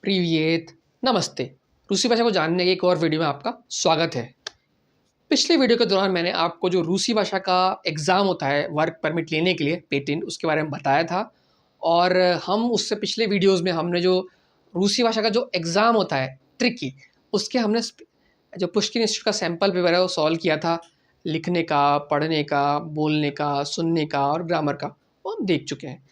प्रीवियत नमस्ते। रूसी भाषा को जानने के एक और वीडियो में आपका स्वागत है। पिछले वीडियो के दौरान मैंने आपको जो रूसी भाषा का एग्ज़ाम होता है वर्क परमिट लेने के लिए पेटेंट, उसके बारे में बताया था। और हम उससे पिछले वीडियोस में हमने जो रूसी भाषा का जो एग्ज़ाम होता है ट्रिकी, उसके हमने जो पुष्किन इंस्टीट्यूट का सैंपल पेपर है वो सॉल्व किया था। लिखने का, पढ़ने का, बोलने का, सुनने का और ग्रामर का वो हम देख चुके हैं।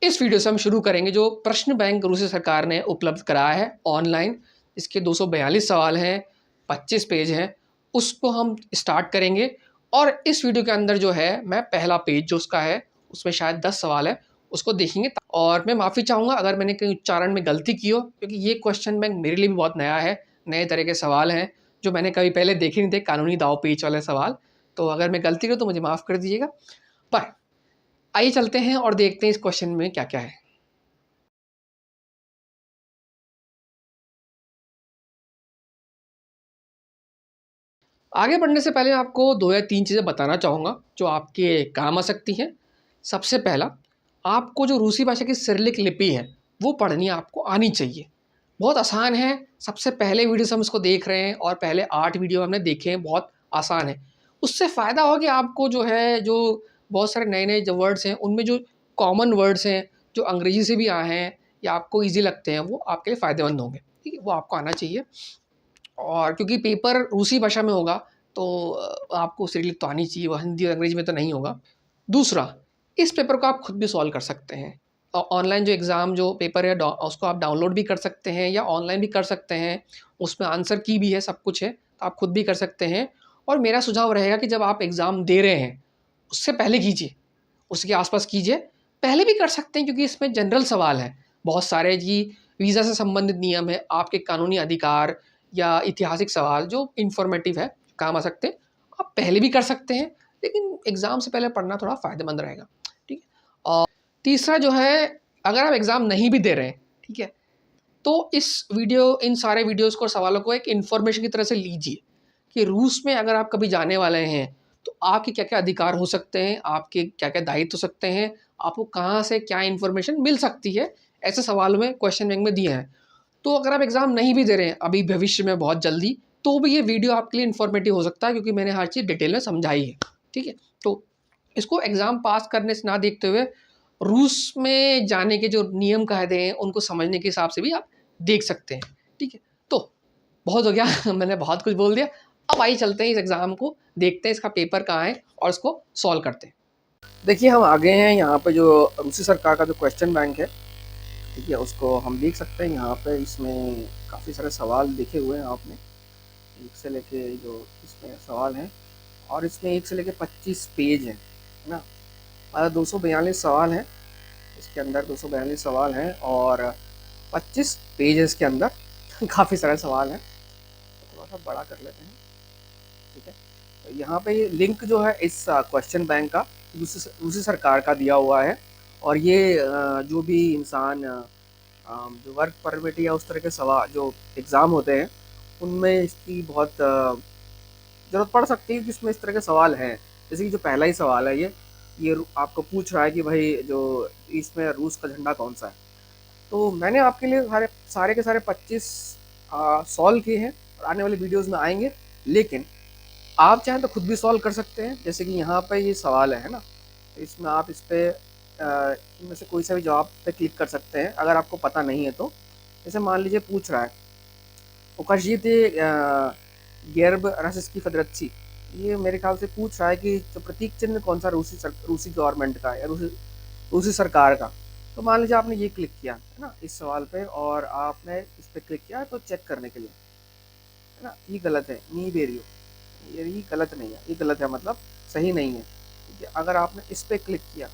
इस वीडियो से हम शुरू करेंगे जो प्रश्न बैंक रूसी सरकार ने उपलब्ध कराया है ऑनलाइन। इसके 242 सवाल हैं, 25 पेज हैं, उसको हम स्टार्ट करेंगे। और इस वीडियो के अंदर जो है मैं पहला पेज जो उसका है उसमें शायद 10 सवाल है, उसको देखेंगे। और मैं माफ़ी चाहूँगा अगर मैंने कहीं उच्चारण में गलती की हो, क्योंकि ये क्वेश्चन बैंक मेरे लिए भी बहुत नया है। नए तरह के सवाल हैं जो मैंने कभी पहले देखे नहीं थे, कानूनी दाव पेच वाले सवाल। तो अगर मैं गलती करूँ तो मुझे माफ़ कर दीजिएगा। पर आइए चलते हैं और देखते हैं इस क्वेश्चन में क्या क्या है। आगे बढ़ने से पहले आपको 2 या 3 चीज़ें बताना चाहूँगा जो आपके काम आ सकती हैं। सबसे पहला, आपको जो रूसी भाषा की सिरिलिक लिपि है वो पढ़नी आपको आनी चाहिए। बहुत आसान है। सबसे पहले वीडियो से हम इसको देख रहे हैं और पहले 8 वीडियो हमने देखे हैं, बहुत आसान है। उससे फ़ायदा हो कि आपको जो है जो बहुत सारे नए-नए जो वर्ड्स हैं उनमें जो कॉमन वर्ड्स हैं जो अंग्रेज़ी से भी आए हैं या आपको ईज़ी लगते हैं वो आपके लिए फ़ायदेमंद होंगे। ठीक है? वो आपको आना चाहिए। और क्योंकि पेपर रूसी भाषा में होगा तो आपको सिरिलिक तो आनी चाहिए, वो हिंदी और अंग्रेजी में तो नहीं होगा। दूसरा, इस पेपर को आप खुद भी सॉल्व कर सकते हैं। ऑनलाइन जो एग्ज़ाम जो पेपर है उसको आप डाउनलोड भी कर सकते हैं या ऑनलाइन भी कर सकते हैं। उसमें आंसर की भी है, सब कुछ है, तो आप खुद भी कर सकते हैं। और मेरा सुझाव रहेगा कि जब आप एग्ज़ाम दे रहे हैं, उससे पहले कीजिए, उसके आस-पास कीजिए। पहले भी कर सकते हैं क्योंकि इसमें जनरल सवाल हैं, बहुत सारे जी वीज़ा से संबंधित नियम है, आपके कानूनी अधिकार या ऐतिहासिक सवाल जो इन्फॉर्मेटिव है, काम आ सकते हैं। आप पहले भी कर सकते हैं, लेकिन एग्ज़ाम से पहले पढ़ना थोड़ा फ़ायदेमंद रहेगा। ठीक है? और तीसरा जो है, अगर आप एग्ज़ाम नहीं भी दे रहे हैं, ठीक है? तो इन सारे वीडियोज़ को और सवालों को एक इन्फॉर्मेशन की तरह से लीजिए कि रूस में अगर आप कभी जाने वाले हैं, तो आपके क्या-क्या अधिकार हो सकते हैं, आपके क्या-क्या दायित्व हो सकते हैं, आपको कहाँ से क्या इन्फॉर्मेशन मिल सकती है, ऐसे सवालों में क्वेश्चन बैंक में दिए हैं। तो अगर आप एग्ज़ाम नहीं भी दे रहे हैं अभी भविष्य में बहुत जल्दी, तो भी ये वीडियो आपके लिए इन्फॉर्मेटिव हो सकता है क्योंकि मैंने हर चीज़ डिटेल में समझाई है। ठीक है? तो इसको एग्ज़ाम पास करने से ना देखते हुए रूस में जाने के जो नियम कायदे हैं उनको समझने के हिसाब से भी आप देख सकते हैं। ठीक है? तो बहुत हो गया मैंने बहुत कुछ बोल दिया। अब आइए चलते हैं इस एग्ज़ाम को, देखते हैं इसका पेपर कहाँ है और इसको सॉल्व करते हैं। देखिए हम आ गए हैं यहाँ पे जो रूसी सरकार का जो क्वेश्चन बैंक है, ठीक है, उसको हम देख सकते हैं। यहाँ पे इसमें काफ़ी सारे सवाल लिखे हुए हैं आपने, 1 से लेके जो इसमें सवाल हैं और इसमें 1 से लेके 25 पेज हैं, है ना? 242 सवाल हैं, इसके अंदर 242 सवाल हैं और 25 पेज है इसके अंदर काफ़ी सारे सवाल हैं। तो थोड़ा सा बड़ा कर लेते हैं, ठीक है। तो यहाँ पे ये लिंक जो है इस क्वेश्चन बैंक का दूसरी सरकार का दिया हुआ है। और ये जो भी इंसान जो वर्क परमिट या उस तरह के सवाल जो एग्ज़ाम होते हैं उनमें इसकी बहुत ज़रूरत पड़ सकती है, जिसमें इस तरह के सवाल हैं। जैसे कि जो पहला ही सवाल है ये आपको पूछ रहा है कि भाई जो इसमें रूस का झंडा कौन सा है। तो मैंने आपके लिए सारे के सारे 25 सॉल्व किए हैं और आने वाले वीडियोस में आएंगे। लेकिन आप चाहें तो खुद भी सॉल्व कर सकते हैं। जैसे कि यहाँ पे ये सवाल है ना, तो इसमें आप इस पर इनमें से कोई सा भी जवाब पे क्लिक कर सकते हैं अगर आपको पता नहीं है तो। जैसे मान लीजिए पूछ रहा है उकाशियते गेर्ब रसिस्की फदरत्सी, ये मेरे ख्याल से पूछ रहा है कि जो प्रतीक चिन्ह कौन सा रूसी गवर्नमेंट का या रूसी सरकार का। तो मान लीजिए आपने ये क्लिक किया है ना इस सवाल पे और आपने इस पर क्लिक किया तो चेक करने के लिए, है ना, ये गलत है, नी बेरियो, ये गलत नहीं है, ये गलत है मतलब सही नहीं है। ठीक है, अगर आपने इस पर क्लिक किया,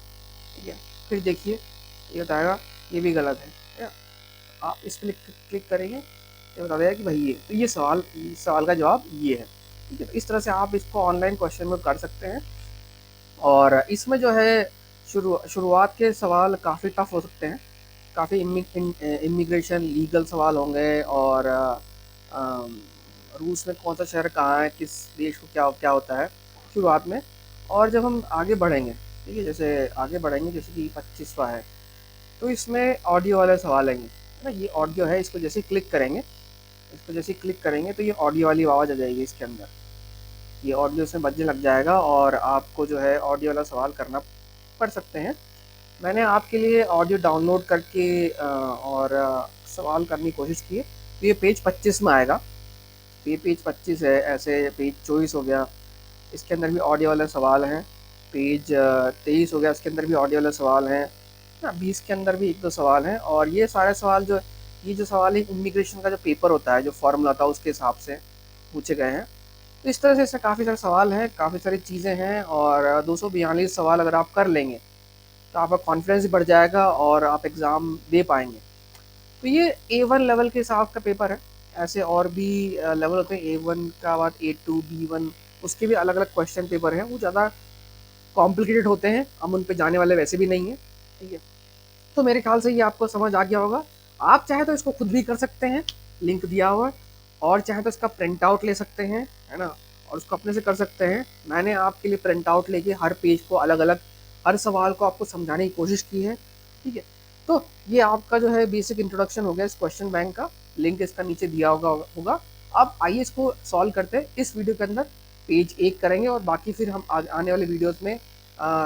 ठीक है, फिर देखिए ये बताएगा ये भी गलत है। आप इस पर क्लिक करेंगे तो बता देगा कि भाई ये, तो ये सवाल का जवाब ये है। ठीक है, तो इस तरह से आप इसको ऑनलाइन क्वेश्चन में कर सकते हैं। और इसमें जो है शुरुआत के सवाल काफ़ी टफ हो सकते हैं, काफ़ी इमिग्रेशन लीगल सवाल होंगे और रूस में कौन सा शहर कहाँ है, किस देश को क्या क्या होता है शुरुआत में। और जब हम आगे बढ़ेंगे, ठीक है, जैसे आगे बढ़ेंगे जैसे कि 25वां है, तो इसमें ऑडियो वाले सवाल आएंगे, ना, ये ऑडियो है, इसको जैसे क्लिक करेंगे, तो ये ऑडियो वाली आवाज़ आ जाएगी इसके अंदर, ये ऑडियो से बजने लग जाएगा और आपको जो है ऑडियो वाला सवाल करना पड़ सकते हैं। मैंने आपके लिए ऑडियो डाउनलोड करके और सवाल करने की कोशिश की है। तो ये पेज 25 में आएगा, तो ये पेज 25 है, ऐसे पेज 24 हो गया, इसके अंदर भी ऑडियो वाले सवाल हैं। पेज 23 हो गया, इसके अंदर भी ऑडियो वाले सवाल हैं ना। 20 के अंदर भी 1-2 सवाल हैं, और ये सारे सवाल ये जो सवाल है इमिग्रेशन का जो पेपर होता है, जो फॉर्मूला था उसके हिसाब से पूछे गए हैं। तो इस तरह से इसमें काफ़ी सारे सवाल हैं, काफ़ी सारी चीज़ें हैं, और 242 सवाल अगर आप कर लेंगे तो आपका कॉन्फिडेंस भी बढ़ जाएगा और आप एग्ज़ाम दे पाएंगे। तो ये A1 लेवल के हिसाब का पेपर है। ऐसे और भी लेवल होते हैं, A1 का बाद A2, B1, उसके भी अलग अलग क्वेश्चन पेपर हैं, वो ज़्यादा कॉम्प्लिकेटेड होते हैं, हम उन पे जाने वाले वैसे भी नहीं हैं, ठीक है। तो मेरे ख्याल से ये आपको समझ आ गया होगा। आप चाहे तो इसको खुद भी कर सकते हैं, लिंक दिया हुआ है, और चाहे तो इसका प्रिंट आउट ले सकते हैं, है ना, और उसको अपने से कर सकते हैं। मैंने आपके लिए प्रिंट आउट लेके हर पेज को अलग अलग, हर सवाल को आपको समझाने की कोशिश की है, ठीक है। तो ये आपका जो है बेसिक इंट्रोडक्शन हो गया इस क्वेश्चन बैंक का, लिंक इसका नीचे दिया होगा। अब आइए इसको सॉल्व करते हैं। इस वीडियो के अंदर पेज 1 करेंगे और बाकी फिर हम आने वाले वीडियोस में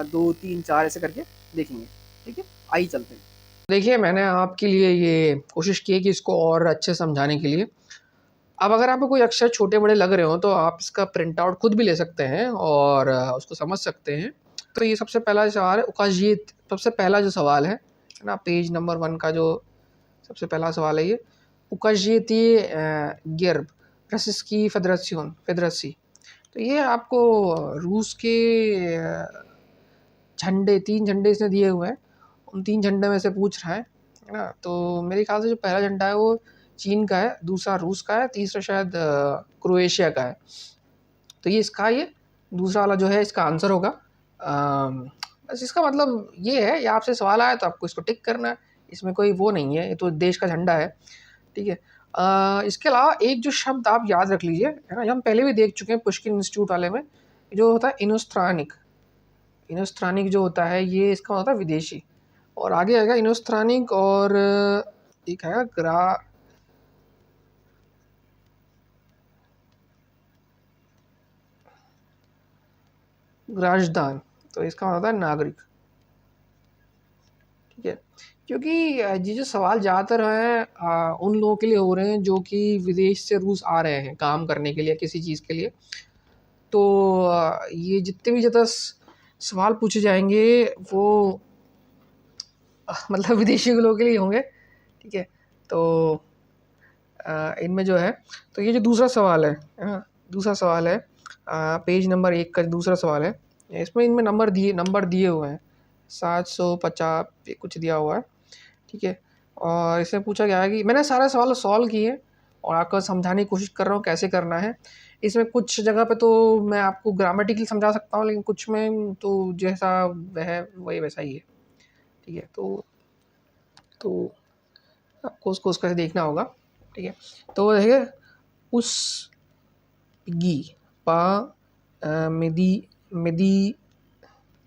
2, 3, 4 ऐसे करके देखेंगे, ठीक है। आइए चलते हैं। देखिए, मैंने आपके लिए ये कोशिश की है कि इसको और अच्छे समझाने के लिए। अब अगर आपको कोई अक्षर छोटे बड़े लग रहे हो तो आप इसका प्रिंट आउट खुद भी ले सकते हैं और उसको समझ सकते हैं। तो ये सबसे पहला सवाल है उकाजियत, सबसे पहला जो सवाल है ना, पेज नंबर 1 का जो सबसे पहला सवाल है ये उकाजियती गिर्ब रसिस्की फेडरेसी। तो ये आपको रूस के झंडे, 3 झंडे इसने दिए हुए हैं, उन 3 झंडे में से पूछ रहा है ना। तो मेरे ख्याल से जो पहला झंडा है वो चीन का है, दूसरा रूस का है, तीसरा शायद क्रोएशिया का है। तो ये इसका, ये दूसरा वाला जो है इसका आंसर होगा। बस इसका मतलब ये है, ये आपसे सवाल आया तो आपको इसको टिक करना है, इसमें कोई वो नहीं है, ये तो देश का झंडा है, ठीक है। इसके अलावा एक जो शब्द आप याद रख लीजिए, है ना, हम पहले भी देख चुके हैं पुष्किन इंस्टीट्यूट वाले में, जो होता है इनोस्त्रानिक। इनोस्त्रानिक जो होता है ये इसका होता है विदेशी, और आगे आएगा इनोस्त्रानिक, और एक है राजदान, तो इसका होता है नागरिक, ठीक है। क्योंकि ये जो सवाल ज़्यादातर हैं उन लोगों के लिए हो रहे हैं जो कि विदेश से रूस आ रहे हैं काम करने के लिए, किसी चीज़ के लिए। तो ये जितने भी ज़्यादा सवाल पूछे जाएंगे वो मतलब विदेशी लोगों के लिए होंगे, ठीक है। तो इनमें जो है, तो ये जो दूसरा सवाल है ना, दूसरा सवाल है पेज नंबर 1 का दूसरा सवाल है, इसमें इनमें नंबर दिए हुए हैं 750 कुछ दिया हुआ है, ठीक है। और इसमें पूछा गया है कि मैंने सारे सवाल सॉल्व किए और आपको समझाने की कोशिश कर रहा हूँ कैसे करना है। इसमें कुछ जगह पे तो मैं आपको ग्रामेटिकली समझा सकता हूँ, लेकिन कुछ में तो जैसा वह वही वैसा ही है, ठीक है। तो आपको उसको देखना होगा, ठीक है। तो है उस गी पा मेदी मेदी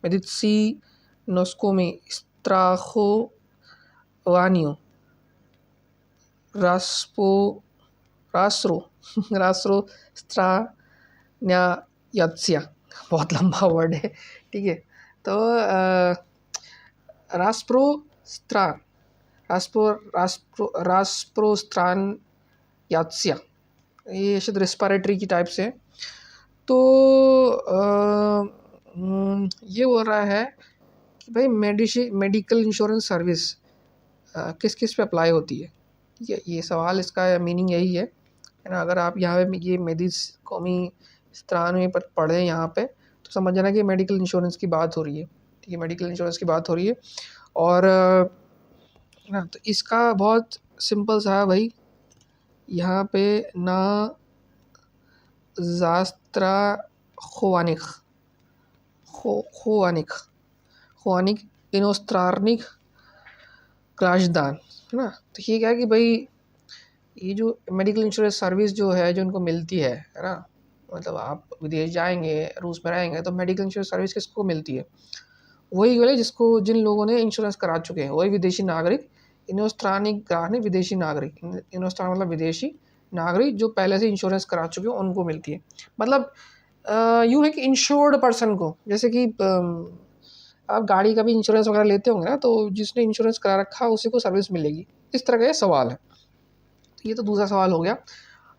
मेडिसी नोस्कोमी स्त्राखो वानियो रास्पो रास्रो रास्रो स्त्रान्यात्स्या, बहुत लंबा वर्ड है, ठीक है। तो रास्प्रो स्त्रान रास्प्रोस्त्रान यात्स्या, ये शायद रेस्पिरेटरी की टाइप से। तो ये हो रहा है कि भाई मेडिकल इंश्योरेंस सर्विस किस किस पे अप्लाई होती है, ठीक है। ये सवाल, इसका मीनिंग यही है ना। अगर आप यहाँ पे ये मेडिस कौमी स्त्रान में पर पढ़ें यहाँ पे, तो समझ जाना कि मेडिकल इंश्योरेंस की बात हो रही है, ठीक है, मेडिकल इंश्योरेंस की बात हो रही है। और ना, तो इसका बहुत सिंपल सा है भाई, यहाँ पे ना जास्त्रा खोवानिक खोवानिक खोवानिक इनोस्त्रार्निक राजदान, है ना। तो ये क्या है कि भाई ये जो मेडिकल इंश्योरेंस सर्विस जो है, जो उनको मिलती है ना, मतलब आप विदेश जाएंगे, रूस में रहेंगे, तो मेडिकल इंश्योरेंस सर्विस किसको मिलती है? वही वाले जिन लोगों ने इंश्योरेंस करा चुके हैं, वही विदेशी नागरिक इनोस्त्रानी ग्राहक नहीं, विदेशी नागरिक, इनोस्त्रान मतलब विदेशी नागरिक जो पहले से इंश्योरेंस करा चुके हो उनको मिलती है। मतलब यूँ है कि इंश्योर्ड पर्सन को, जैसे कि आप गाड़ी का भी इंश्योरेंस वगैरह लेते होंगे ना, तो जिसने इंश्योरेंस करा रखा है उसी को सर्विस मिलेगी, इस तरह का ये सवाल है। तो ये तो दूसरा सवाल हो गया।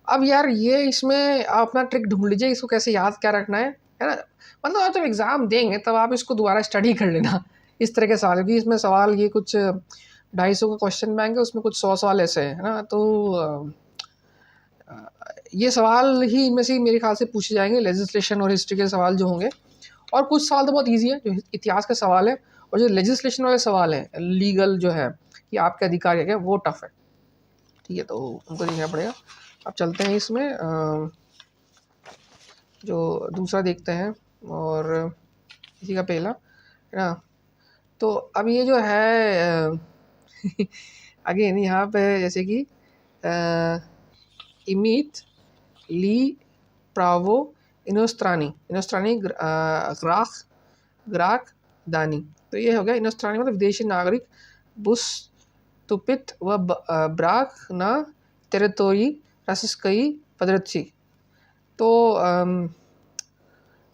अब यार ये इसमें आप अपना ट्रिक ढूंढ लीजिए, इसको कैसे याद क्या रखना है ना। मतलब आप जब एग्ज़ाम देंगे तब आप इसको दोबारा स्टडी कर लेना, इस तरह के सवाल, क्योंकि इसमें सवाल ये कुछ 250 का क्वेश्चन बैंक है, उसमें कुछ 100 सवाल ऐसे हैं ना। तो ये सवाल ही इनमें से मेरे ख्याल से पूछे जाएंगे, लेजिस्लेशन और हिस्ट्री के सवाल जो होंगे। और कुछ सवाल तो बहुत ईजी है, जो इतिहास का सवाल है, और जो लेजिस्लेशन वाले सवाल हैं, लीगल जो है कि आपके अधिकार क्या क्या, वो टफ है। ठीक है, तो उनको देखना पड़ेगा। अब चलते हैं इसमें जो दूसरा देखते हैं, और इसी का पहला है ना। तो अब ये जो है अगेन यहाँ पे जैसे कि इमीत ली प्रावो इनोस्त्रानी ग्राक दानी। तो ये हो गया इनोस्त्रानी मतलब विदेशी नागरिक, बुस तुपित व ब्राक ना टेरिटोरी रसिस्कई पदरची। तो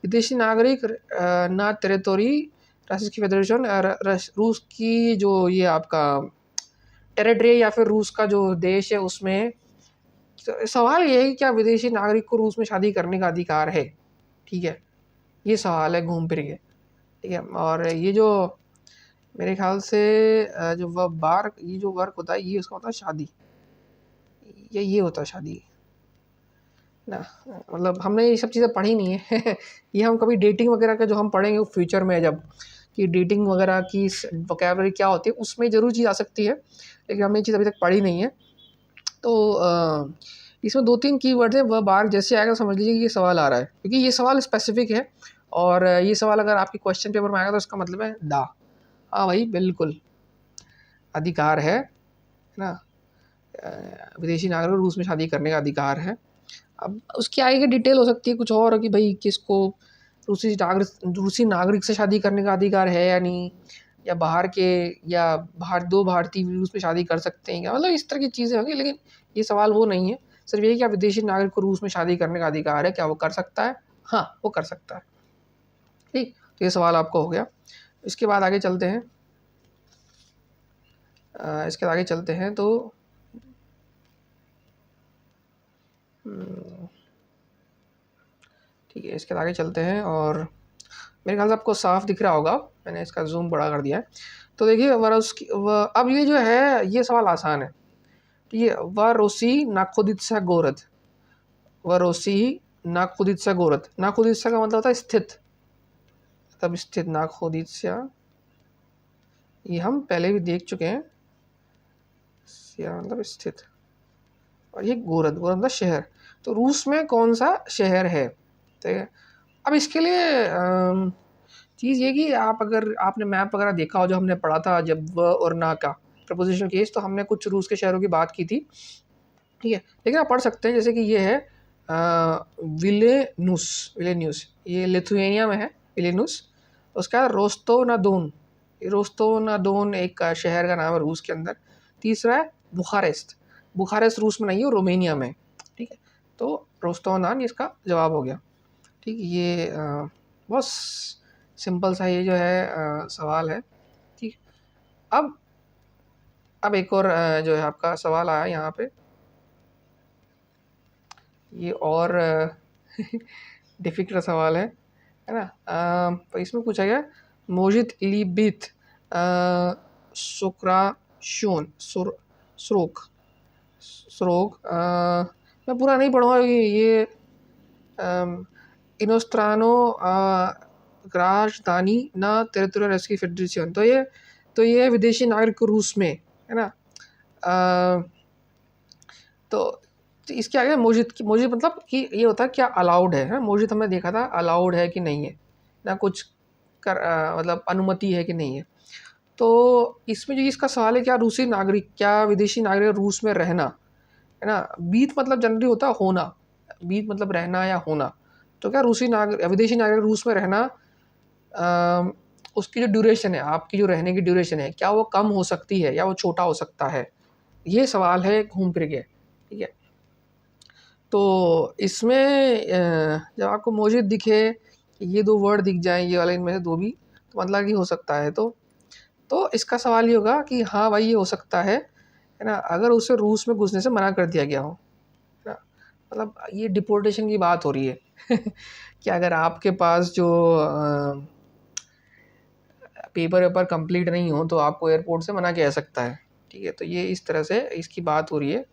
विदेशी नागरिक ना टेरिटोरी रसिस्की फेडरेशन, रूस की जो ये आपका टेरिटरी या फिर रूस का जो देश है उसमें। तो सवाल ये है कि क्या विदेशी नागरिक को रूस में शादी करने का अधिकार है। ठीक है, ये सवाल है घूम फिर के। ठीक है, और ये जो मेरे ख्याल से जो ये जो वर्क होता है, ये उसका होता है शादी, ये होता है शादी ना। मतलब हमने ये सब चीज़ें पढ़ी नहीं है ये हम कभी डेटिंग वगैरह का जो हम पढ़ेंगे फ्यूचर में, जब कि डेटिंग वगैरह की वोकैबुलरी क्या होती है, उसमें ज़रूर चीज़ आ सकती है, लेकिन हमने ये चीज़ अभी तक पढ़ी नहीं है। तो इसमें 2-3 कीवर्ड्स हैं, वह बार जैसे आएगा समझ लीजिए कि ये सवाल आ रहा है, क्योंकि ये सवाल स्पेसिफिक है। और ये सवाल अगर आपके क्वेश्चन पेपर में आएगा तो इसका मतलब है दा, हाँ भाई बिल्कुल अधिकार है ना। विदेशी नागरिक रूस में शादी करने का अधिकार है। अब उसकी आगे की डिटेल हो सकती है कुछ और, कि भाई किसको रूसी नागरिक से शादी करने का अधिकार है या नहीं, या बाहर के, या दो भारतीय रूस में शादी कर सकते हैं क्या, मतलब इस तरह की चीज़ें होंगी। लेकिन ये सवाल वो नहीं है, सिर्फ ये कि क्या विदेशी नागरिक को रूस में शादी करने का अधिकार है, क्या वो कर सकता है, हाँ वो कर सकता है। ठीक, तो ये सवाल आपको हो गया। इसके बाद आगे चलते हैं, तो ठीक है, इसके आगे चलते हैं, और मेरे ख्याल से आपको साफ दिख रहा होगा, मैंने इसका जूम बड़ा कर दिया है। तो देखिए अब ये जो है ये सवाल आसान है। ठीक है, वरोसी नाखुदित्सा गोरद, वरोसी नाखुदित्सा गोरद, नाखुदित्सा का मतलब होता है स्थित, तब स्थित नाखुदित्सा, ये हम पहले भी देख चुके हैं, मतलब स्थित, और ये गोरद मतलब शहर। तो रूस में कौन सा शहर है, ठीक है। अब इसके लिए चीज़ ये कि आप अगर आपने मैप वगैरह देखा हो जो हमने पढ़ा था जब व और ना का प्रपोजिशन केस, तो हमने कुछ रूस के शहरों की बात की थी। ठीक है, लेकिन आप पढ़ सकते हैं, जैसे कि ये है विलेन्यूस, ये लिथुएनिया में है विलेन्यूस। उसका रोस्तोव-ना-दोन, रोस्तोव-ना-दोन एक शहर का नाम है रूस के अंदर। तीसरा है बुखारेस्ट, बुखारेस्ट रूस में नहीं है, रोमेनिया में। ठीक है, तो रोस्तोव-ना-दोन इसका जवाब हो गया। ठीक, ये बहुत सिंपल सा ये जो है सवाल है। ठीक, अब एक और जो है आपका सवाल आया यहाँ पे, ये और डिफ़िकल्ट सवाल है ना। तो इसमें पूछा गया मोजित लिबित सुक्राशोन स्रोक, मैं पूरा नहीं पढ़ूँगा, ये इनोस्त्रानो ग्राजदानी ना टेरिटोरियल रेस्क्यू फेडरेशन। तो ये विदेशी नागरिक रूस में है ना। तो इसके आगे मोजित मतलब कि ये होता है क्या अलाउड है, मोजित हमने देखा था अलाउड है कि नहीं है ना, कुछ मतलब अनुमति है कि नहीं है। तो इसमें जो इसका सवाल है क्या रूसी नागरिक, क्या विदेशी नागरिक रूस में रहना है ना। बीत मतलब जनरली होता है होना, बीत मतलब रहना या होना। तो क्या विदेशी नागरिक रूस में रहना उसकी जो ड्यूरेशन है, आपकी जो रहने की ड्यूरेशन है, क्या वो कम हो सकती है या वो छोटा हो सकता है? ये सवाल है घूम फिर के, ठीक है? तो इसमें जब आपको मौजूद दिखे, ये 2 वर्ड दिख जाएँ, ये वाले इनमें से 2 भी, तो मतलब कि हो सकता है। तो इसका सवाल ये होगा कि हाँ भाई, ये हो सकता है ना? अगर उसे रूस में घुसने से मना कर दिया गया हो, है ना? मतलब ये डिपोर्टेशन की बात हो रही है कि अगर आपके पास जो पेपर कंप्लीट नहीं हो तो आपको एयरपोर्ट से मना किया जा सकता है, ठीक है? तो ये इस तरह से इसकी बात हो रही है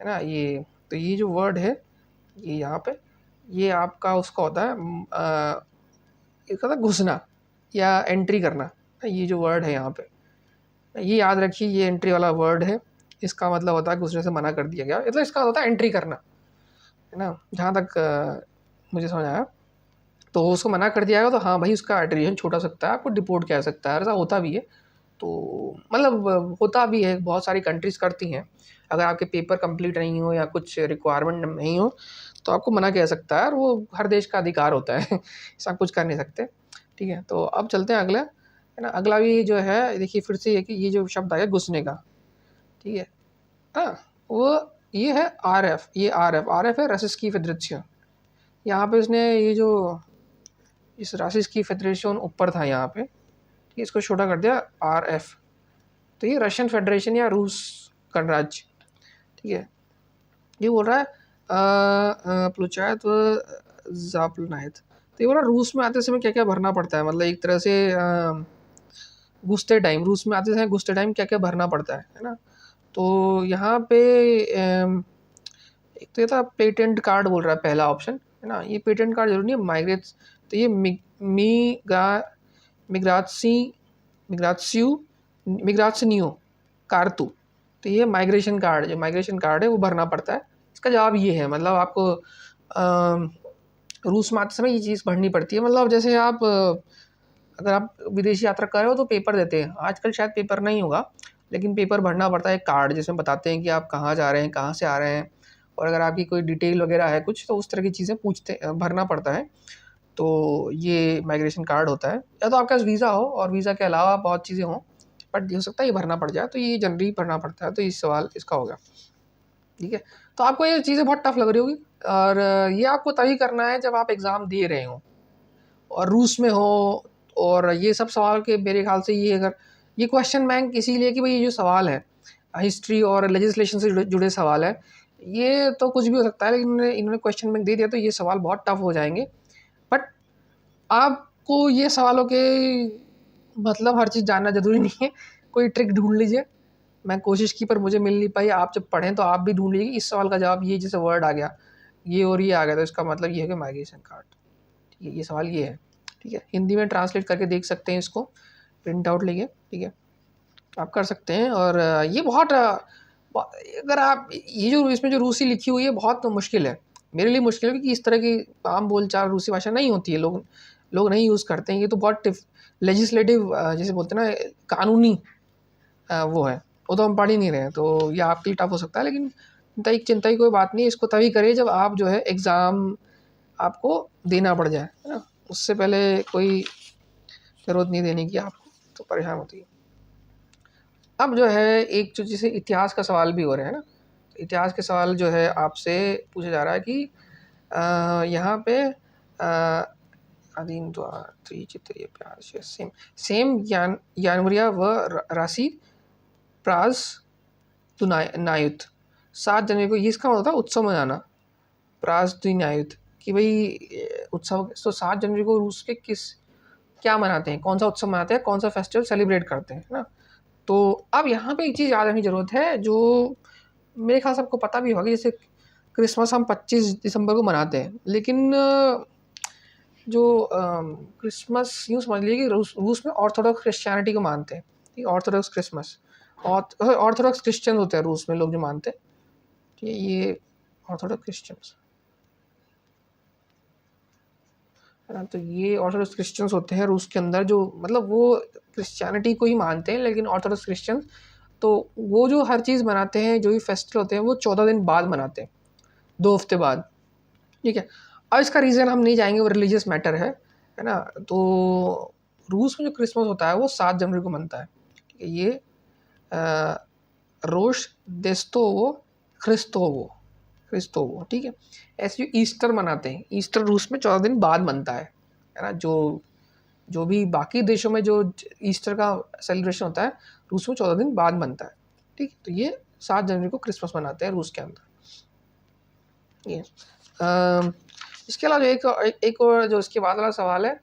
ना? तो ये जो वर्ड है, ये यहाँ पे, ये आपका उसका होता है इसका था घुसना या एंट्री करना। ये जो वर्ड है यहाँ पे, ये याद रखिए, ये एंट्री वाला वर्ड है। इसका मतलब होता है घुसने से मना कर दिया गया, मतलब इसका होता है एंट्री करना, है ना? जहाँ तक मुझे समझ आया। तो उसको मना कर दिया गया तो हाँ भाई, उसका ड्यूरेशन छोटा सकता है, आपको डिपोर्ट किया जा सकता है। ऐसा होता भी है, तो मतलब होता भी है, बहुत सारी कंट्रीज़ करती हैं। अगर आपके पेपर कंप्लीट नहीं हो या कुछ रिक्वायरमेंट नहीं हो तो आपको मना किया जा सकता है, और वो हर देश का अधिकार होता है ऐसा कुछ कर नहीं सकते, ठीक है? तो अब चलते हैं अगला, है ना? अगला भी जो है, देखिए फिर से ये कि ये जो शब्द आया घुसने का, ठीक है? हाँ, वो ये है आरएफ, ये आरएफ है रसिस्की फेडरेशन। यहाँ पे उसने ये जो इस रसिस्की फेडरेशन ऊपर था यहाँ पे, ठीक है, इसको छोटा कर दिया आरएफ। तो ये रशियन फेडरेशन या रूस गणराज्य, ठीक है? ये बोल रहा है प्लुचायत ज़ापलनायत। तो ये बोल रहा है रूस में आते समय क्या क्या भरना पड़ता है, मतलब एक तरह से घुसते टाइम, रूस में आते समय घुसते टाइम क्या क्या भरना पड़ता है ना? तो यहाँ पे एक तो ये था पेटेंट कार्ड बोल रहा है, पहला ऑप्शन, है ना? ये पेटेंट कार्ड जरूरी नहीं है, माइग्रेट्स, तो ये मिग्रात्सियो कारतू, तो ये माइग्रेशन कार्ड, जो माइग्रेशन कार्ड है वो भरना पड़ता है। इसका जवाब ये है, मतलब आपको रूस में आते समय ये चीज़ भरनी पड़ती है। मतलब जैसे आप अगर आप विदेशी यात्रा कर रहे हो तो पेपर देते हैं, आजकल शायद पेपर नहीं होगा, लेकिन पेपर भरना पड़ता है, एक कार्ड जिसमें बताते हैं कि आप कहाँ जा रहे हैं, कहाँ से आ रहे हैं, और अगर आपकी कोई डिटेल वगैरह है कुछ, तो उस तरह की चीज़ें भरना पड़ता है। तो ये माइग्रेशन कार्ड होता है, या तो आपके पास वीज़ा हो और वीज़ा के अलावा बहुत चीज़ें हों, बट ये हो सकता है ये भरना पड़ जाए, तो ये जनरली भरना पड़ता है। तो इस सवाल इसका होगा, ठीक है? तो आपको ये चीज़ें बहुत टफ लग रही होगी, और ये आपको तभी करना है जब आप एग्ज़ाम दे रहे हो और रूस में हो, और ये सब सवाल के मेरे ख्याल से ये क्वेश्चन बैंक इसीलिए कि भाई ये जो सवाल है हिस्ट्री और लेजिस्लेशन से जुड़े सवाल है, ये तो कुछ भी हो सकता है, लेकिन इन्होंने क्वेश्चन बैंक दे दिया तो ये सवाल बहुत टफ हो जाएंगे। बट आपको ये सवालों के मतलब हर चीज़ जानना ज़रूरी नहीं है, कोई ट्रिक ढूंढ लीजिए। मैं कोशिश की पर मुझे मिल नहीं पाई, आप जब पढ़ें तो आप भी ढूंढ लीजिए कि इस सवाल का जवाब ये, जैसे वर्ड आ गया ये और ये आ गया, तो इसका मतलब ये है कि माइग्रेशन कार्ड, ठीक है? ये सवाल ये है, ठीक है? हिंदी में ट्रांसलेट करके देख सकते हैं इसको, प्रिंट आउट लेके, ठीक है? आप कर सकते हैं। और ये बहुत अगर आप ये जो इसमें जो रूसी लिखी हुई है बहुत मुश्किल है, मेरे लिए मुश्किल है, क्योंकि इस तरह की आम बोलचाल रूसी भाषा नहीं होती है, लोग नहीं यूज़ करते हैं। ये तो बहुत लेजिस्लेटिव जैसे बोलते हैं ना, कानूनी वो है, वो तो हम पढ़ ही नहीं रहे हैं, तो ये आपके लिए टफ हो सकता है। लेकिन चिंता की कोई बात नहीं है, इसको तभी करिए जब आप जो है एग्ज़ाम आपको देना पड़ जाए, है ना? उससे पहले कोई ज़रूरत नहीं देने की आपको, तो परेशान होती है। अब जो है एक जो जैसे इतिहास का सवाल भी हो रहा है ना, तो इतिहास के सवाल जो है आपसे पूछा जा रहा है कि यहाँ पे अधीन द्वार त्रिचित्रीय प्यार से सेम यानवरिया व राशि प्राज नायुत 7 जनवरी को, ये इसका होता है उत्सव मनाना, प्राज नायुत, कि भाई उत्सव, तो 7 जनवरी को रूस के क्या मनाते हैं, कौन सा उत्सव मनाते हैं, कौन सा फेस्टिवल सेलिब्रेट करते हैं ना? तो अब यहाँ पे एक चीज़ याद रखने की ज़रूरत है, जो मेरे ख्याल से आपको पता भी होगा, जैसे क्रिसमस हम 25 दिसंबर को मनाते हैं, लेकिन जो क्रिसमस यूँ समझ लीजिए कि रूस में ऑर्थोडॉक्स क्रिश्चियनिटी को मानते हैं, ठीक है? ऑर्थोडॉक्स क्रिसमस, ऑर्थोडॉक्स क्रिश्चियन होते हैं रूस में लोग जो मानते हैं, ठीक है? ये ऑर्थोडॉक्स क्रिश्चियंस, है ना? तो ये ऑर्थोडॉक्स क्रिश्चियंस होते हैं रूस के अंदर, जो मतलब वो क्रिश्चियनिटी को ही मानते हैं, लेकिन ऑर्थोडॉक्स क्रिश्चियंस, तो वो जो हर चीज़ मनाते हैं, जो भी फेस्टिवल होते हैं, वो 14 दिन बाद मनाते हैं, 2 हफ्ते बाद, ठीक है? अब इसका रीज़न हम नहीं जाएंगे, वो रिलीजियस मैटर है ना? तो रूस में जो क्रिसमस होता है वो 7 जनवरी को मनता है। ठीक है, ये रोश देस्तोवो क्रिस्तोवो, ठीक है। ऐसे जो ईस्टर मनाते हैं, ईस्टर रूस में 14 दिन बाद मनता है ना। जो भी बाकी देशों में जो ईस्टर का सेलिब्रेशन होता है, रूस में 14 दिन बाद मनता है। ठीक है, तो ये 7 जनवरी को क्रिसमस मनाते हैं रूस के अंदर। ये इसके अलावा एक और जो इसके बाद वाला सवाल है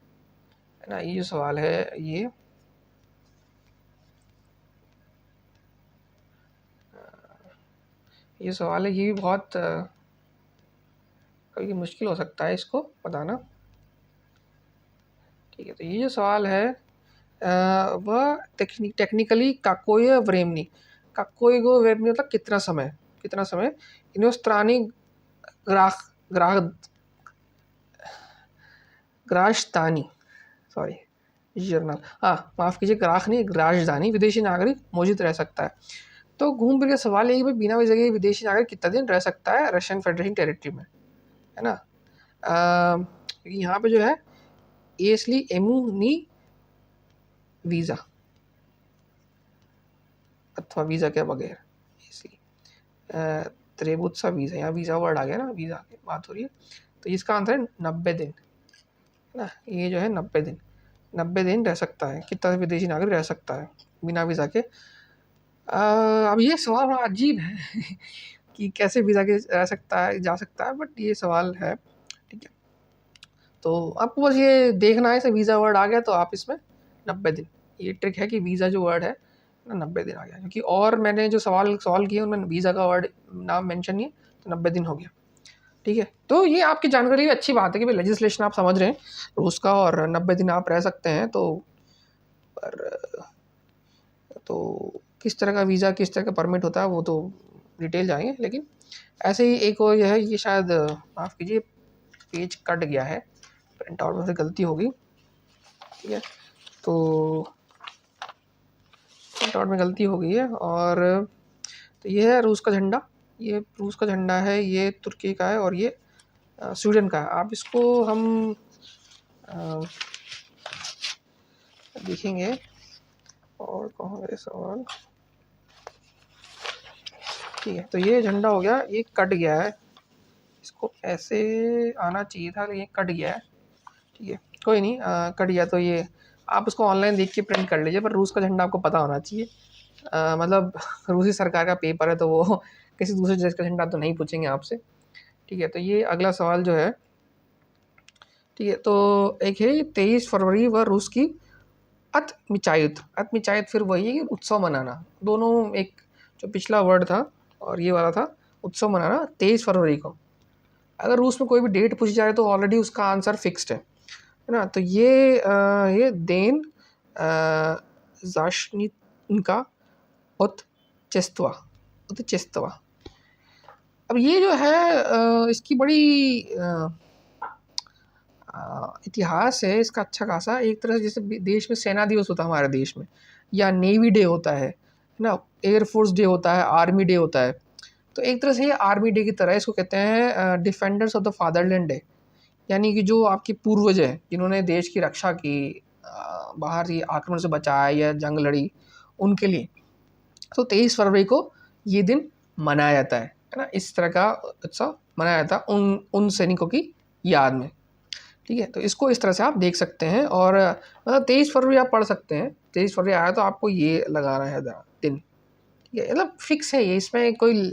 ना, ये जो सवाल है ये सवाल है, ये भी बहुत कभी मुश्किल हो सकता है इसको बताना। ठीक है, तो ये जो सवाल है वह टेक्निकली काकोय व्रेमनी मतलब कितना समय इनोस्त्रानी ग्राशदानी सॉरी जर्नल माफ़ कीजिए, ग्राख नहीं, ग्राशदानी विदेशी नागरिक मौजूद रह सकता है। तो घूम फिर के सवाल है कि भाई बिना वीज़ा के विदेशी नागरिक कितना दिन रह सकता है रशियन फेडरेशन टेरिटरी में, है ना। यहाँ पे जो है एसली एमुनी वीज़ा अथवा वीज़ा के बगैर, एसली त्रेबुत्सा वीज़ा, यहाँ वीज़ा वर्ड आ गया ना, वीज़ा की बात हो रही है। तो इसका आंसर है 90 दिन, है ना। ये जो है 90 दिन रह सकता है, कितना विदेशी नागरिक रह सकता है बिना वीज़ा के। अब ये सवाल बड़ा अजीब है कि कैसे वीज़ा के रह सकता है, जा सकता है, बट ये सवाल है। ठीक है, तो आपको बस ये देखना है, इसे वीज़ा वर्ड आ गया तो आप इसमें 90 दिन, ये ट्रिक है कि वीज़ा जो वर्ड है ना 90 दिन आ गया, क्योंकि और मैंने जो सवाल किए उनमें वीज़ा का वर्ड नाम मेंशन नहीं है, तो 90 दिन हो गया। ठीक है, तो ये आपकी जानकारी अच्छी बात है कि भाई लेजिस्लेशन आप समझ रहे हैं रूस का, और 90 दिन आप रह सकते हैं। तो किस तरह का वीज़ा, किस तरह का परमिट होता है वो तो डिटेल जाएंगे, लेकिन ऐसे ही एक और यह है, ये शायद माफ़ कीजिए पेज कट गया है, प्रिंट आउट में से गलती होगी। ठीक है, तो प्रिंट आउट में गलती हो गई है। और तो ये है रूस का झंडा, ये रूस का झंडा है, ये तुर्की का है और ये स्वीडन का है। आप इसको हम देखेंगे और कहाँ गए सवाल। ठीक है, तो ये झंडा हो गया, ये कट गया है, इसको ऐसे आना चाहिए था लेकिन ये कट गया है। ठीक है, कोई नहीं, कट गया तो ये आप उसको ऑनलाइन देख के प्रिंट कर लीजिए, पर रूस का झंडा आपको पता होना चाहिए। मतलब रूसी सरकार का पेपर है तो वो किसी दूसरे देश का झंडा तो नहीं पूछेंगे आपसे। ठीक है, तो ये अगला सवाल जो है, ठीक है, तो एक है 23 फरवरी व रूस की अतमिचायुत फिर वही है कि उत्सव मनाना, दोनों एक जो पिछला वर्ड था और ये वाला था उत्सव मनाना 23 फरवरी को। अगर रूस में कोई भी डेट पूछी जाए तो ऑलरेडी उसका आंसर फिक्स्ड है ना। तो ये देन जाशनिका उत्चेस्तवा। अब ये जो है इसकी बड़ी इतिहास है इसका अच्छा खासा। एक तरह से जैसे देश में सेना दिवस होता है हमारे देश में, या नेवी डे होता है ना, एयरफोर्स डे होता है, आर्मी डे होता है। तो एक तरह से ये आर्मी डे की तरह इसको कहते हैं defenders of the fatherland day, यानी कि जो आपके पूर्वज हैं जिन्होंने देश की रक्षा की, बाहर से आक्रमण से बचाया या जंग लड़ी, उनके लिए तो 23 फरवरी को ये दिन मनाया जाता है ना। इस तरह का उत्सव मनाया जाता है उन सैनिकों की याद में। ठीक है, तो इसको इस तरह से आप देख सकते हैं। और मतलब 23 फरवरी आप पढ़ सकते हैं, 23 फरवरी आया तो आपको ये लगाना है दिन। ठीक है, मतलब फिक्स है ये, इसमें कोई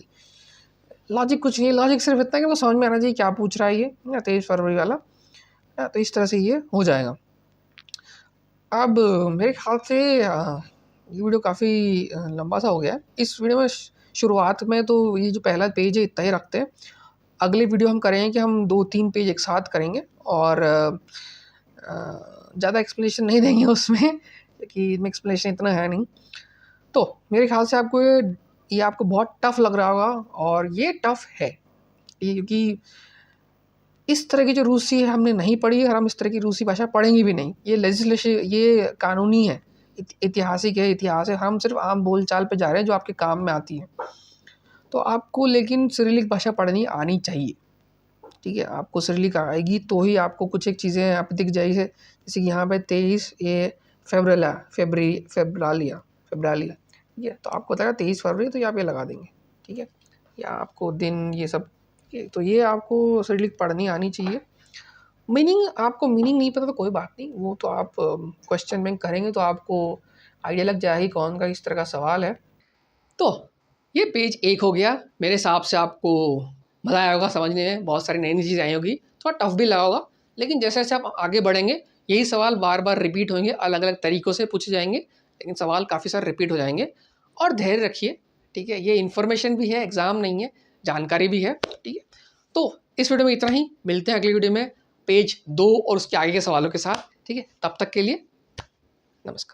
लॉजिक कुछ नहीं है। लॉजिक सिर्फ इतना कि वो समझ में आना चाहिए क्या पूछ रहा है ये 23 फरवरी वाला। तो इस तरह से ये हो जाएगा। अब मेरे ख्याल से ये वीडियो काफ़ी लंबा सा हो गया है। इस वीडियो में शुरुआत में तो ये जो पहला पेज है इतना ही रखते हैं। अगले वीडियो हम करेंगे कि हम 2-3 पेज एक साथ करेंगे और ज़्यादा एक्सप्लेनेशन नहीं देंगे उसमें, क्योंकि इसमें एक्सप्लेनेशन इतना है नहीं। तो मेरे ख्याल से आपको ये आपको बहुत टफ़ लग रहा होगा, और ये टफ़ है ये क्योंकि इस तरह की जो रूसी है हमने नहीं पढ़ी और हम इस तरह की रूसी भाषा पढ़ेंगे भी नहीं। ये लेजिस्लेशन, ये कानूनी है, ऐतिहासिक है, इतिहास है। हम सिर्फ आम बोलचाल पे जा रहे हैं जो आपके काम में आती है। तो आपको लेकिन सिरिलिक भाषा पढ़नी आनी चाहिए। ठीक है, आपको सिरलिक आएगी तो ही आपको कुछ एक चीज़ें यहाँ पे दिख जाएगी, जैसे कि यहाँ पे 23 ये फेब्रालिया, ठीक है, तो आपको बताया 23 फरवरी, तो यहाँ पे लगा देंगे, ठीक है, या आपको दिन ये सब, तो ये आपको सिरलिक पढ़नी आनी चाहिए। मीनिंग, आपको मीनिंग नहीं पता तो कोई बात नहीं, वो तो आप क्वेश्चन बैंक करेंगे तो आपको आइडिया लग जाएगी कौन का किस तरह का सवाल है। तो ये पेज 1 हो गया। मेरे हिसाब से आपको मज़ा आया होगा समझने में, बहुत सारी नई नई चीज़ें आई होगी, थोड़ा टफ भी लगा होगा, लेकिन जैसे जैसे आप आगे बढ़ेंगे यही सवाल बार बार रिपीट होंगे, अलग अलग तरीक़ों से पूछे जाएंगे, लेकिन सवाल काफ़ी सारे रिपीट हो जाएंगे। और धैर्य रखिए, ठीक है, ये इन्फॉर्मेशन भी है, एग्ज़ाम नहीं है, जानकारी भी है, ठीक है। तो इस वीडियो में इतना ही, मिलते हैं अगली वीडियो में पेज 2 और उसके आगे के सवालों के साथ, ठीक है। तब तक के लिए नमस्कार।